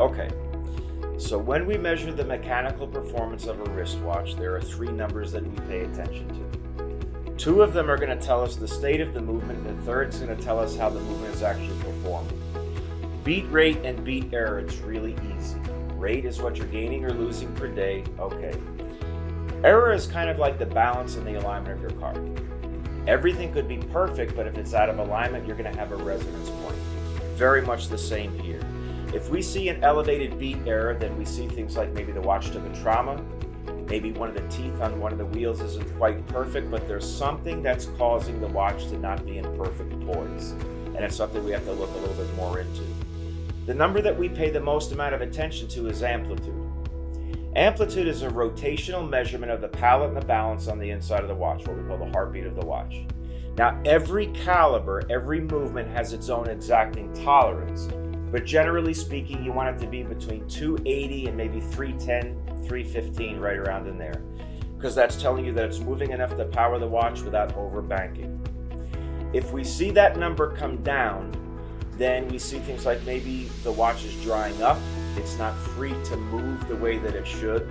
Okay, so when we measure the mechanical performance of a wristwatch, there are three numbers that we pay attention to. Two of them are going to tell us the state of the movement, and the third is going to tell us how the movement is actually performing. Beat rate and beat error, it's really easy. Rate is what you're gaining or losing per day, okay. Error is kind of like the balance and the alignment of your car. Everything could be perfect, but if it's out of alignment, you're going to have a resonance point. Very much the same here. If we see an elevated beat error, then we see things like maybe the watch took a trauma, maybe one of the teeth on one of the wheels isn't quite perfect, but there's something that's causing the watch to not be in perfect poise. And it's something we have to look a little bit more into. The number that we pay the most amount of attention to is amplitude. Amplitude is a rotational measurement of the pallet and the balance on the inside of the watch, what we call the heartbeat of the watch. Now, every caliber, every movement has its own exacting tolerance, but generally speaking, you want it to be between 280 and maybe 310, 315, right around in there, because that's telling you that it's moving enough to power the watch without overbanking. If we see that number come down, then we see things like maybe the watch is drying up, it's not free to move the way that it should.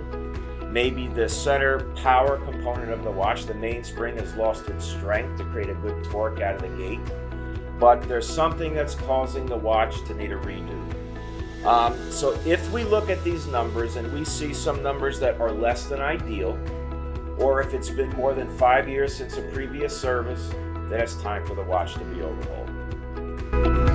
Maybe the center power component of the watch, the mainspring, has lost its strength to create a good torque out of the gate. But there's something that's causing the watch to need a redo. So if we look at these numbers and we see some numbers that are less than ideal, or if it's been more than 5 years since a previous service, then it's time for the watch to be overhauled.